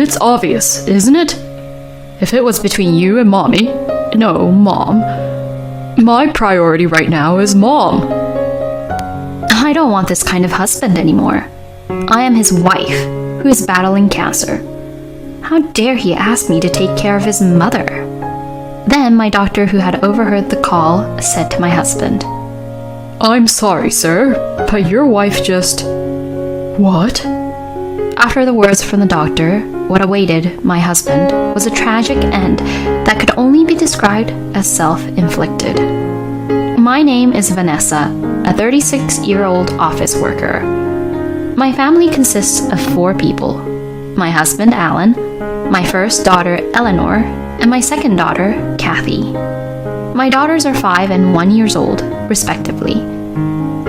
It's obvious, isn't it? If it was between you and Mommy, no, Mom, my priority right now is Mom. I don't want this kind of husband anymore. I am his wife, who is battling cancer. How dare he ask me to take care of his mother? Then my doctor, who had overheard the call, said to my husband, I'm sorry, sir, but your wife just... What? After the words from the doctor, what awaited my husband was a tragic end that could only be described as self-inflicted. My name is Vanessa, a 36-year-old office worker. My family consists of 4 people: my husband, Alan, my first daughter, Eleanor, and my second daughter, Kathy. My daughters are 5 and 1 years old, respectively.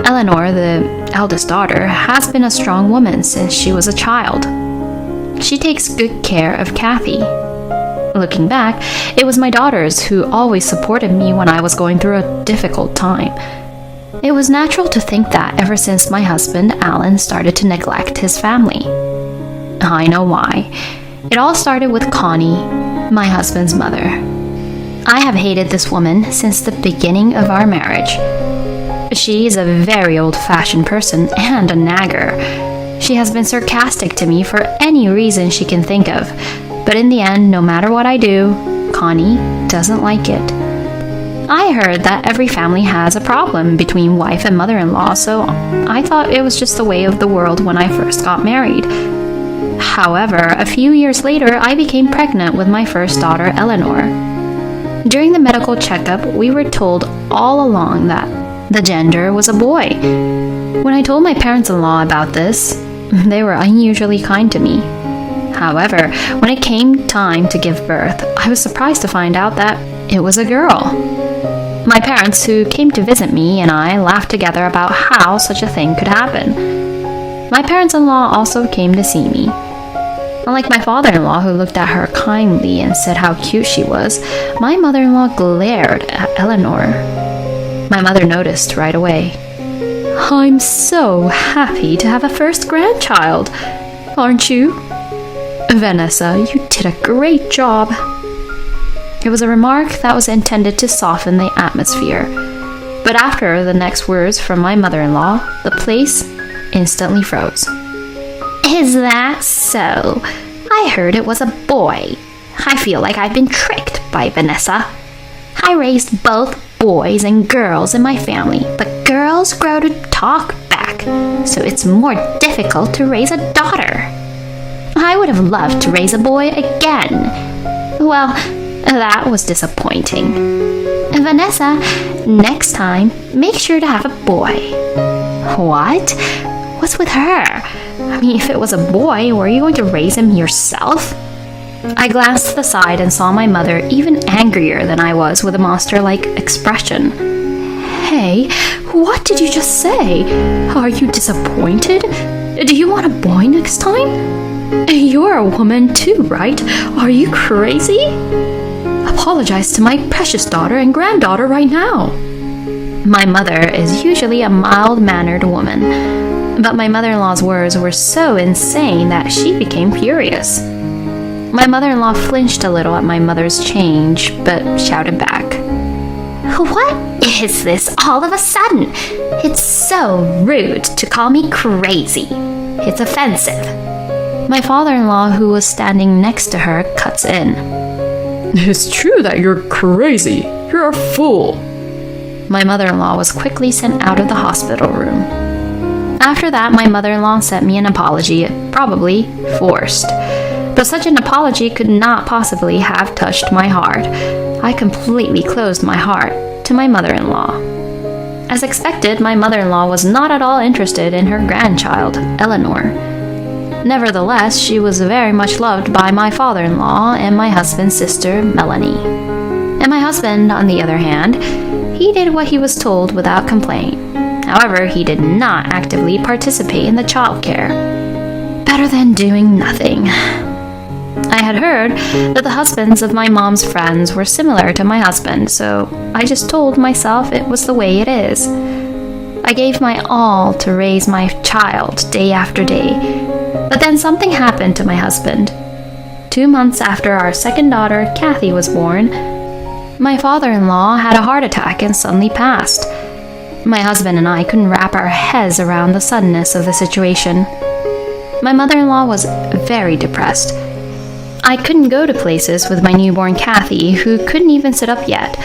Eleanor, the eldest daughter, has been a strong woman since she was a child. She takes good care of Kathy. Looking back, it was my daughters who always supported me when I was going through a difficult time. It was natural to think that ever since my husband, Alan, started to neglect his family. I know why. It all started with Connie, my husband's mother. I have hated this woman since the beginning of our marriage. She is a very old-fashioned person and a nagger. She has been sarcastic to me for any reason she can think of, but in the end, no matter what I do, Connie doesn't like it. I heard that every family has a problem between wife and mother-in-law, so I thought it was just the way of the world when I first got married. However, a few years later, I became pregnant with my first daughter, Eleanor. During the medical checkup, we were told all along that the gender was a boy. When I told my parents-in-law about this, they were unusually kind to me. However, when it came time to give birth, I was surprised to find out that it was a girl. My parents, who came to visit me, and I laughed together about how such a thing could happen. My parents-in-law also came to see me. Unlike my father-in-law, who looked at her kindly and said how cute she was, my mother-in-law glared at Eleanor. My mother noticed right away. I'm so happy to have a first grandchild, aren't you? Vanessa, you did a great job. It was a remark that was intended to soften the atmosphere, but after the next words from my mother-in-law, the place instantly froze. Is that so? I heard it was a boy. I feel like I've been tricked by Vanessa. I raised both boys and girls in my family, but girls grow to talk back, so it's more difficult to raise a daughter. I would have loved to raise a boy again. Well, that was disappointing. Vanessa, next time, make sure to have a boy. What? What's with her? I mean, if it was a boy, were you going to raise him yourself? I glanced to the side and saw my mother even angrier than I was, with a monster-like expression. Hey, what did you just say? Are you disappointed? Do you want a boy next time? You're a woman too, right? Are you crazy? Apologize to my precious daughter and granddaughter right now. My mother is usually a mild-mannered woman, but my mother-in-law's words were so insane that she became furious. My mother-in-law flinched a little at my mother's change, but shouted back, What is this all of a sudden? It's so rude to call me crazy. It's offensive. My father-in-law, who was standing next to her, cuts in. It's true that you're crazy. You're a fool. My mother-in-law was quickly sent out of the hospital room. After that, my mother-in-law sent me an apology, probably forced. But such an apology could not possibly have touched my heart. I completely closed my heart to my mother-in-law. As expected, my mother-in-law was not at all interested in her grandchild, Eleanor. Nevertheless, she was very much loved by my father-in-law and my husband's sister, Melanie. And my husband, on the other hand, he did what he was told without complaint. However, he did not actively participate in the childcare. Better than doing nothing. I had heard that the husbands of my mom's friends were similar to my husband, so I just told myself it was the way it is. I gave my all to raise my child day after day, but then something happened to my husband. 2 months after our second daughter, Kathy, was born, my father-in-law had a heart attack and suddenly passed. My husband and I couldn't wrap our heads around the suddenness of the situation. My mother-in-law was very depressed. I couldn't go to places with my newborn Kathy, who couldn't even sit up yet.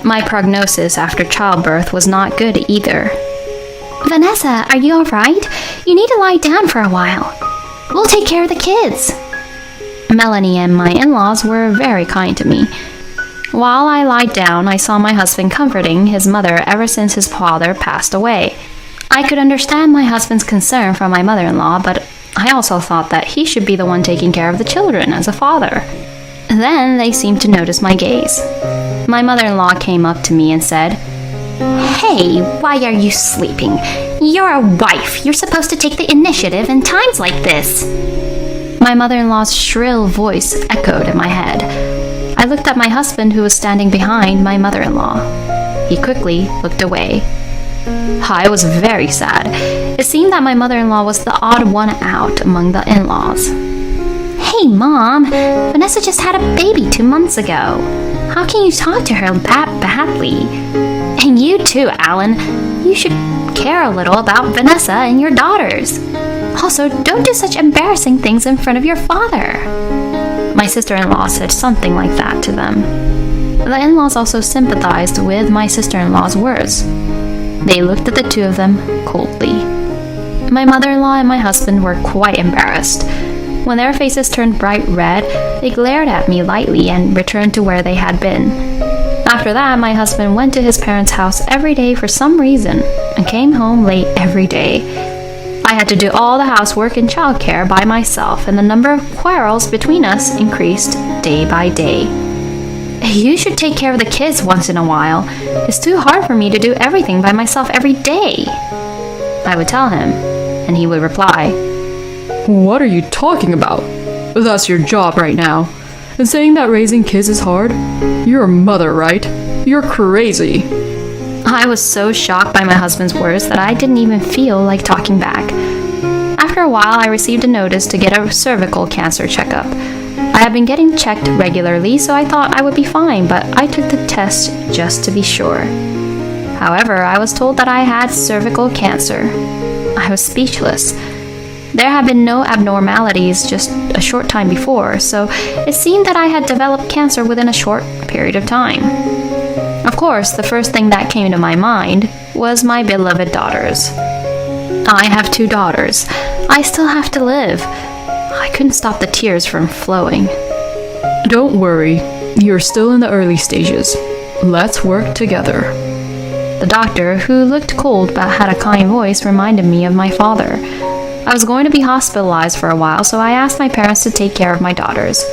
My prognosis after childbirth was not good either. "Vanessa, are you all right? You need to lie down for a while. We'll take care of the kids." Melanie and my in-laws were very kind to me. While I lied down, I saw my husband comforting his mother ever since his father passed away. I could understand my husband's concern for my mother-in-law, but I also thought that he should be the one taking care of the children as a father. Then they seemed to notice my gaze. My mother-in-law came up to me and said, "Hey, why are you sleeping? You're a wife. You're supposed to take the initiative in times like this." My mother-in-law's shrill voice echoed in my head. I looked at my husband, who was standing behind my mother-in-law. He quickly looked away. I was very sad. It seemed that my mother-in-law was the odd one out among the in-laws. "Hey, Mom, Vanessa just had a baby 2 months ago. How can you talk to her that badly? And you too, Alan. You should care a little about Vanessa and your daughters. Also, don't do such embarrassing things in front of your father." My sister-in-law said something like that to them. The in-laws also sympathized with my sister-in-law's words. They looked at the two of them coldly. My mother-in-law and my husband were quite embarrassed. When their faces turned bright red, they glared at me lightly and returned to where they had been. After that, my husband went to his parents' house every day for some reason and came home late every day. I had to do all the housework and childcare by myself, and the number of quarrels between us increased day by day. "You should take care of the kids once in a while. It's too hard for me to do everything by myself every day," I would tell him, and he would reply, What are you talking about? That's your job right now. And saying that raising kids is hard? You're a mother, right? You're crazy. I was so shocked by my husband's words that I didn't even feel like talking back. After a while, I received a notice to get a cervical cancer checkup. I had been getting checked regularly, so I thought I would be fine, but I took the test just to be sure. However, I was told that I had cervical cancer. I was speechless. There had been no abnormalities just a short time before, so it seemed that I had developed cancer within a short period of time. Of course, the first thing that came to my mind was my beloved daughters. I have 2 daughters. I still have to live. I couldn't stop the tears from flowing. Don't worry. You're still in the early stages. Let's work together. The doctor, who looked cold but had a kind voice, reminded me of my father. I was going to be hospitalized for a while, so I asked my parents to take care of my daughters.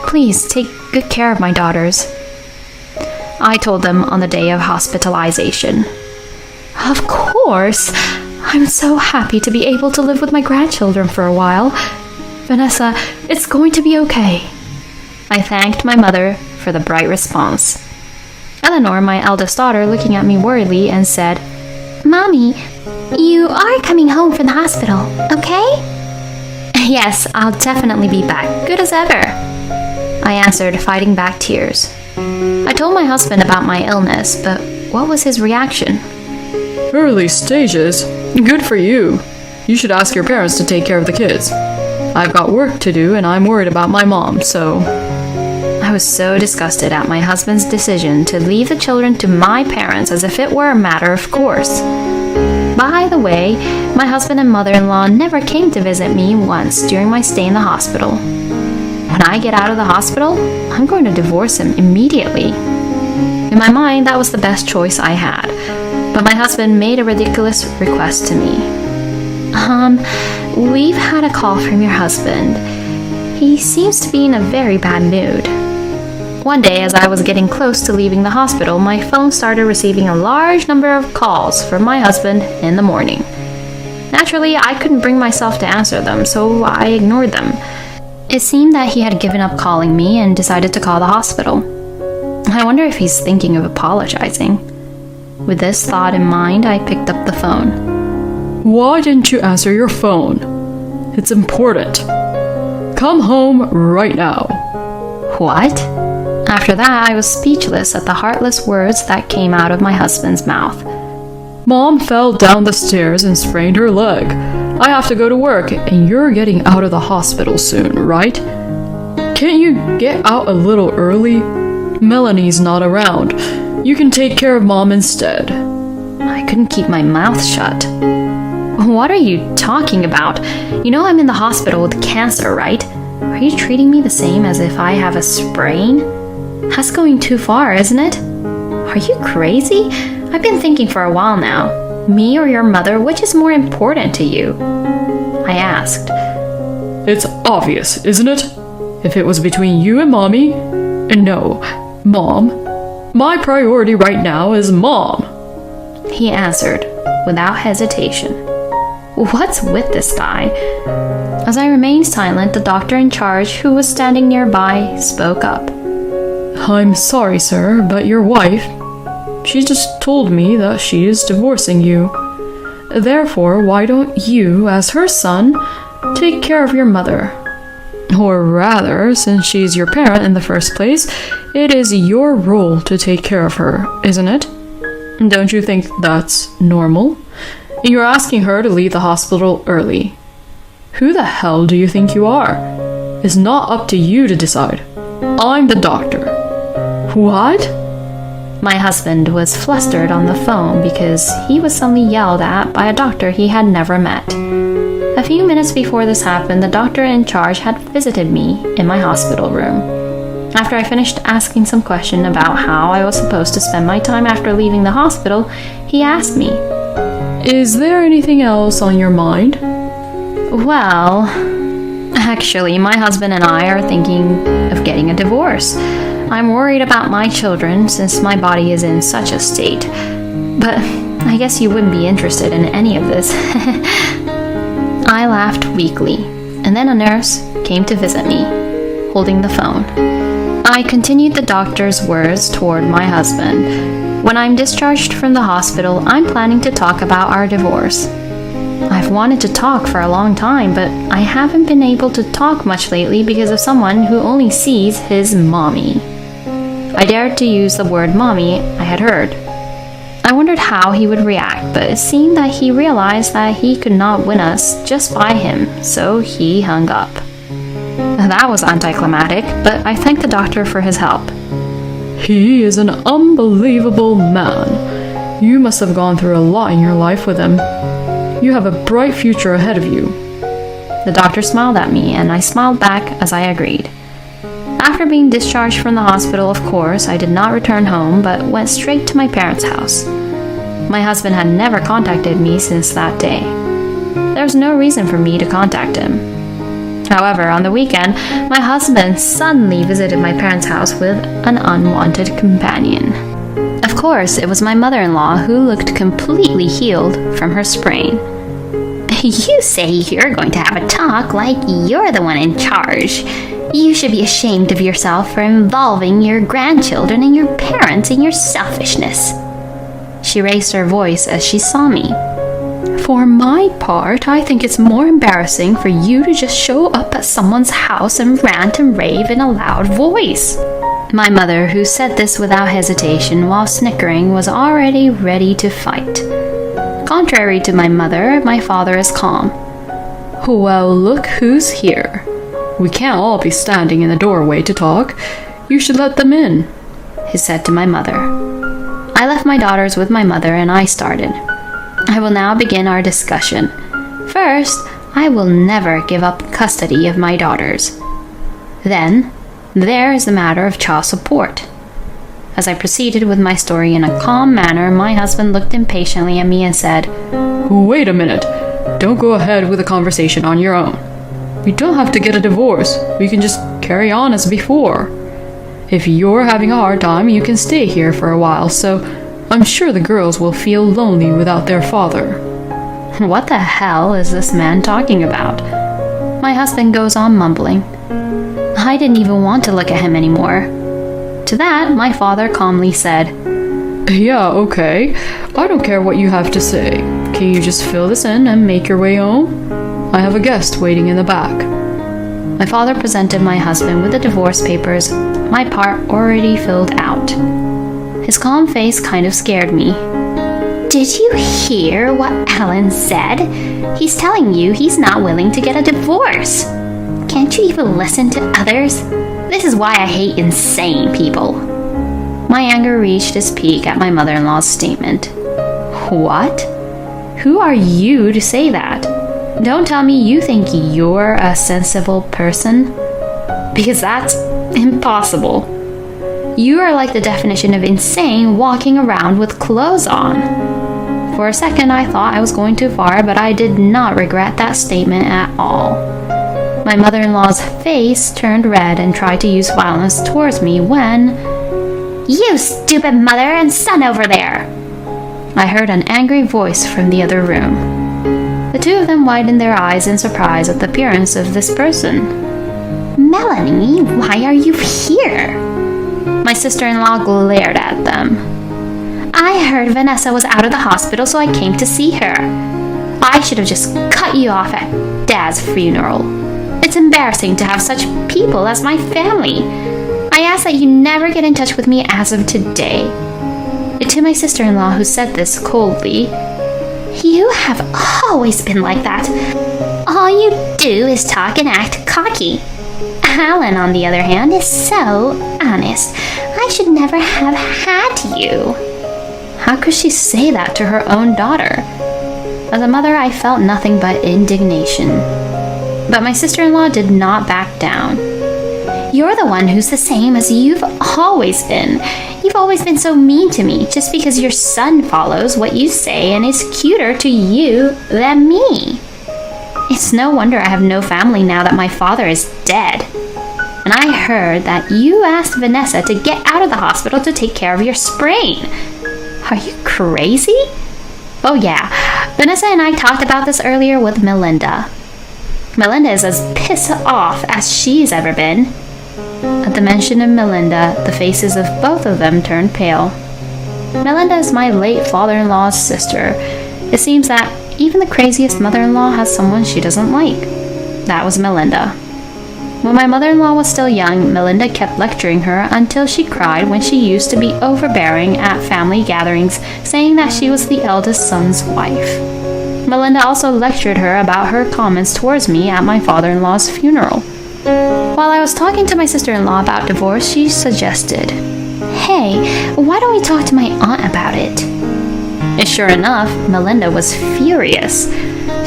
"Please take good care of my daughters," I told them on the day of hospitalization. "Of course. I'm so happy to be able to live with my grandchildren for a while. Vanessa, it's going to be okay." I thanked my mother for the bright response. Eleanor, my eldest daughter, looking at me worriedly and said, "Mommy, you are coming home from the hospital, okay?" "Yes, I'll definitely be back, good as ever," I answered, fighting back tears. I told my husband about my illness, but what was his reaction? Early stages? Good for you. You should ask your parents to take care of the kids. I've got work to do and I'm worried about my mom, so... I was so disgusted at my husband's decision to leave the children to my parents as if it were a matter of course. By the way, my husband and mother-in-law never came to visit me once during my stay in the hospital. When I get out of the hospital, I'm going to divorce him immediately. In my mind, that was the best choice I had, but my husband made a ridiculous request to me. We've had a call from your husband. He seems to be in a very bad mood." One day, as I was getting close to leaving the hospital, my phone started receiving a large number of calls from my husband in the morning. Naturally, I couldn't bring myself to answer them, so I ignored them. It seemed that he had given up calling me and decided to call the hospital. I wonder if he's thinking of apologizing. With this thought in mind, I picked up the phone. Why didn't you answer your phone? It's important. come home right now." What? After that, I was speechless at the heartless words that came out of my husband's mouth. "Mom fell down the stairs and sprained her leg. I have to go to work, and you're getting out of the hospital soon, right? Can't you get out a little early? Melanie's not around. You can take care of Mom instead." I couldn't keep my mouth shut. What are you talking about? You know I'm in the hospital with cancer, right? Are you treating me the same as if I have a sprain? That's going too far, isn't it? Are you crazy? I've been thinking for a while now. Me or your mother, which is more important to you? I asked. "It's obvious, isn't it? If it was between you and Mommy, no, Mom. My priority right now is Mom," he answered without hesitation. What's with this guy? As I remained silent, the doctor in charge, who was standing nearby, spoke up. "I'm sorry, sir, but your wife, she just told me that she is divorcing you. Therefore, why don't you, as her son, take care of your mother? Or rather, since she's your parent in the first place, it is your role to take care of her, isn't it? Don't you think that's normal? You're asking her to leave the hospital early. Who the hell do you think you are? It's not up to you to decide. I'm the doctor." "What?" My husband was flustered on the phone because he was suddenly yelled at by a doctor he had never met. A few minutes before this happened, the doctor in charge had visited me in my hospital room. After I finished asking some question about how I was supposed to spend my time after leaving the hospital, he asked me, "Is there anything else on your mind?" "Well, actually, my husband and I are thinking of getting a divorce. I'm worried about my children since my body is in such a state. But I guess you wouldn't be interested in any of this." I laughed weakly, and then a nurse came to visit me, holding the phone. I continued the doctor's words toward my husband. "When I'm discharged from the hospital, I'm planning to talk about our divorce. I've wanted to talk for a long time, but I haven't been able to talk much lately because of someone who only sees his mommy." I dared to use the word mommy I had heard. I wondered how he would react, but it seemed that he realized that he could not win us just by him, so he hung up. That was anticlimactic, but I thanked the doctor for his help. "He is an unbelievable man. You must have gone through a lot in your life with him. You have a bright future ahead of you." The doctor smiled at me, and I smiled back as I agreed. After being discharged from the hospital, of course, I did not return home, but went straight to my parents' house. My husband had never contacted me since that day. There was no reason for me to contact him. However, on the weekend, my husband suddenly visited my parents' house with an unwanted companion. Of course, it was my mother-in-law, who looked completely healed from her sprain. "You say you're going to have a talk like you're the one in charge. You should be ashamed of yourself for involving your grandchildren and your parents in your selfishness." She raised her voice as she saw me. "For my part, I think it's more embarrassing for you to just show up at someone's house and rant and rave in a loud voice." My mother, who said this without hesitation while snickering, was already ready to fight. Contrary to my mother, my father is calm. "Well, look who's here. We can't all be standing in the doorway to talk. You should let them in," he said to my mother. I left my daughters with my mother and I started. I will now begin our discussion. First, I will never give up custody of my daughters. Then, there is the matter of child support. As I proceeded with my story in a calm manner, my husband looked impatiently at me and said, "Wait a minute. Don't go ahead with the conversation on your own. We don't have to get a divorce. We can just carry on as before. If you're having a hard time, you can stay here for a while, so I'm sure the girls will feel lonely without their father." What the hell is this man talking about? My husband goes on mumbling. I didn't even want to look at him anymore. To that, my father calmly said, "Yeah, okay. I don't care what you have to say. Can you just fill this in and make your way home? I have a guest waiting in the back." My father presented my husband with the divorce papers, my part already filled out. His calm face kind of scared me. Did you hear what Alan said? He's telling you he's not willing to get a divorce. Can't you even listen to others? This is why I hate insane people. My anger reached its peak at my mother-in-law's statement. What? Who are you to say that? Don't tell me you think you're a sensible person. Because that's impossible. You are like the definition of insane walking around with clothes on. For a second, I thought I was going too far, but I did not regret that statement at all. My mother-in-law's face turned red and tried to use violence towards me when... You stupid mother and son over there! I heard an angry voice from the other room. The two of them widened their eyes in surprise at the appearance of this person. Melanie, why are you here? My sister-in-law glared at them. I heard Vanessa was out of the hospital, so I came to see her. I should have just cut you off at Dad's funeral. It's embarrassing to have such people as my family. I ask that you never get in touch with me as of today. To my sister-in-law, who said this coldly, You have always been like that. All you do is talk and act cocky. Alan, on the other hand, is so honest. I should never have had you. How could she say that to her own daughter? As a mother, I felt nothing but indignation. But my sister-in-law did not back down. You're the one who's the same as you've always been. You've always been so mean to me just because your son follows what you say and is cuter to you than me. It's no wonder I have no family now that my father is dead. And I heard that you asked Vanessa to get out of the hospital to take care of your sprain. Are you crazy? Oh yeah, Vanessa and I talked about this earlier with Melinda. Melinda is as pissed off as she's ever been. At the mention of Melinda, the faces of both of them turned pale. Melinda is my late father-in-law's sister. It seems that even the craziest mother-in-law has someone she doesn't like. That was Melinda. When my mother-in-law was still young, Melinda kept lecturing her until she cried when she used to be overbearing at family gatherings, saying that she was the eldest son's wife. Melinda also lectured her about her comments towards me at my father-in-law's funeral. While I was talking to my sister-in-law about divorce, she suggested, Hey, why don't we talk to my aunt about it? And sure enough, Melinda was furious.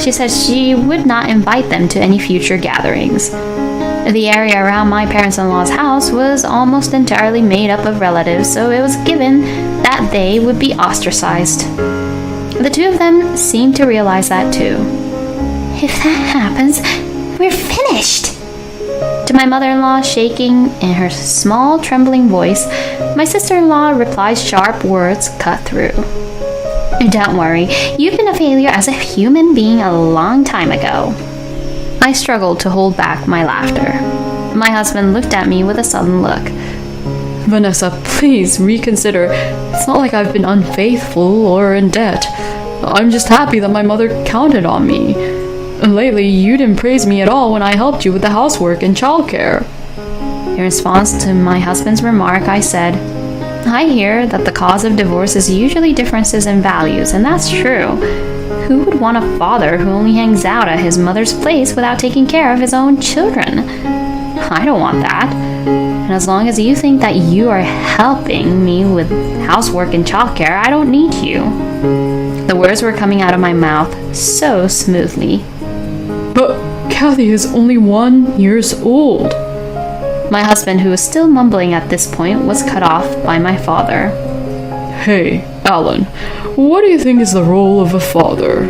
She said she would not invite them to any future gatherings. The area around my parents-in-law's house was almost entirely made up of relatives, so it was given that they would be ostracized. The two of them seemed to realize that too. If that happens, we're finished. To my mother-in-law, shaking in her small, trembling voice, my sister-in-law replied sharp words cut through. Don't worry, you've been a failure as a human being a long time ago. I struggled to hold back my laughter. My husband looked at me with a sudden look. Vanessa, please reconsider. It's not like I've been unfaithful or in debt. I'm just happy that my mother counted on me. And lately, you didn't praise me at all when I helped you with the housework and childcare. In response to my husband's remark, I said, I hear that the cause of divorce is usually differences in values, and that's true. Who would want a father who only hangs out at his mother's place without taking care of his own children? I don't want that. And as long as you think that you are helping me with housework and childcare, I don't need you. The words were coming out of my mouth so smoothly. But Kathy is only 1 year old. My husband, who was still mumbling at this point, was cut off by my father. Hey, Alan, what do you think is the role of a father?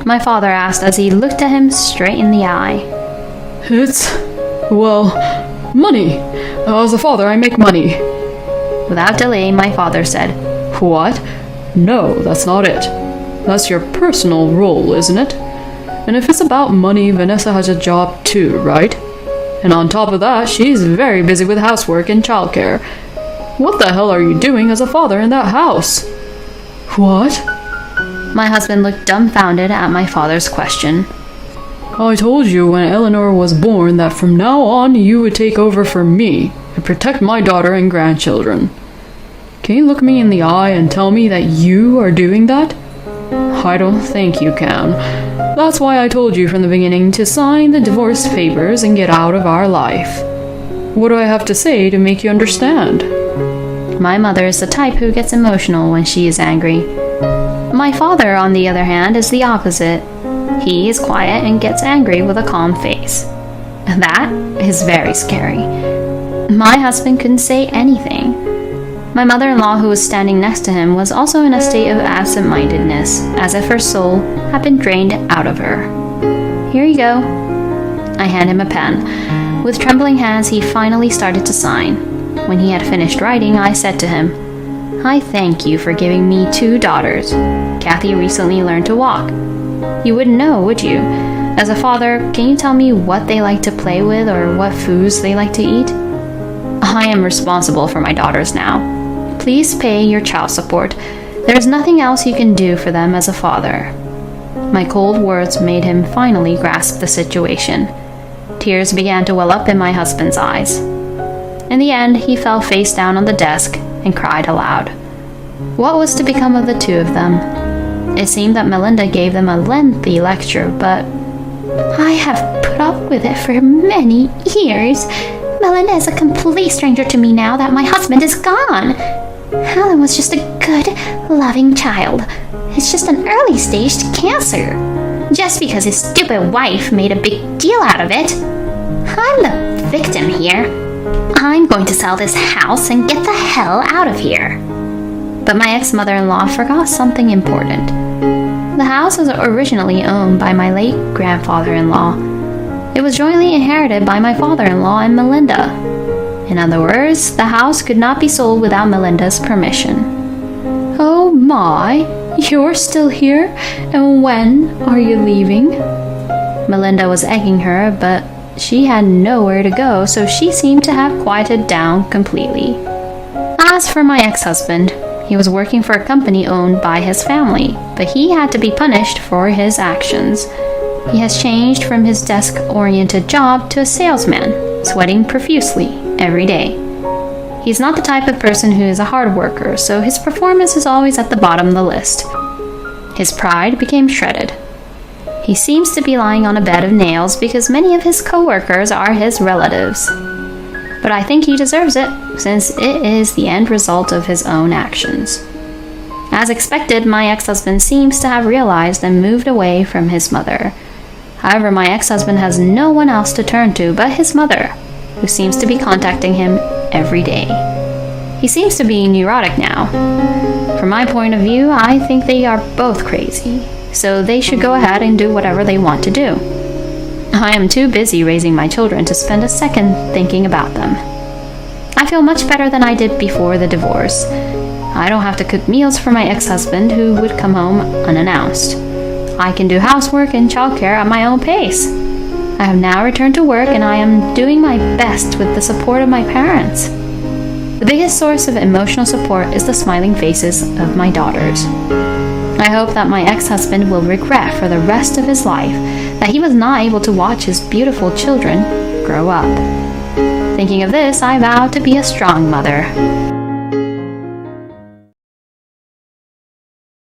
My father asked as he looked at him straight in the eye. It's, well, money. As a father, I make money. Without delay, my father said, What? No, that's not it. That's your personal role, isn't it? And if it's about money, Vanessa has a job too, right? And on top of that, she's very busy with housework and childcare. What the hell are you doing as a father in that house? What? My husband looked dumbfounded at my father's question. I told you when Eleanor was born that from now on you would take over for me and protect my daughter and grandchildren. Can you look me in the eye and tell me that you are doing that? I don't think you can. That's why I told you from the beginning to sign the divorce papers and get out of our life. What do I have to say to make you understand? My mother is the type who gets emotional when she is angry. My father, on the other hand, is the opposite. He is quiet and gets angry with a calm face. That is very scary. My husband couldn't say anything. My mother-in-law, who was standing next to him, was also in a state of absent-mindedness, as if her soul had been drained out of her. Here you go. I hand him a pen. With trembling hands, he finally started to sign. When he had finished writing, I said to him, I thank you for giving me 2 daughters. Kathy recently learned to walk. You wouldn't know, would you? As a father, can you tell me what they like to play with or what foods they like to eat? I am responsible for my daughters now. Please pay your child support. There is nothing else you can do for them as a father. My cold words made him finally grasp the situation. Tears began to well up in my husband's eyes. In the end, he fell face down on the desk and cried aloud. What was to become of the 2 of them? It seemed that Melinda gave them a lengthy lecture, but I have put up with it for many years. Melinda is a complete stranger to me now that my husband is gone. Helen was just a good, loving child. It's just an early-stage cancer. Just because his stupid wife made a big deal out of it. I'm the victim here. I'm going to sell this house and get the hell out of here. But my ex-mother-in-law forgot something important. The house was originally owned by my late grandfather-in-law. It was jointly inherited by my father-in-law and Melinda. In other words, the house could not be sold without Melinda's permission. Oh my, you're still here? And when are you leaving? Melinda was egging her, but she had nowhere to go, so she seemed to have quieted down completely. As for my ex-husband, he was working for a company owned by his family, but he had to be punished for his actions. He has changed from his desk-oriented job to a salesman, sweating profusely every day. He's not the type of person who is a hard worker, so his performance is always at the bottom of the list. His pride became shredded. He seems to be lying on a bed of nails because many of his co-workers are his relatives. But I think he deserves it, since it is the end result of his own actions. As expected, my ex-husband seems to have realized and moved away from his mother. However, my ex-husband has no one else to turn to but his mother, who seems to be contacting him every day. He seems to be neurotic now. From my point of view, I think they are both crazy, so they should go ahead and do whatever they want to do. I am too busy raising my children to spend a second thinking about them. I feel much better than I did before the divorce. I don't have to cook meals for my ex-husband who would come home unannounced. I can do housework and childcare at my own pace. I have now returned to work and I am doing my best with the support of my parents. The biggest source of emotional support is the smiling faces of my daughters. I hope that my ex-husband will regret for the rest of his life that he was not able to watch his beautiful children grow up. Thinking of this, I vow to be a strong mother.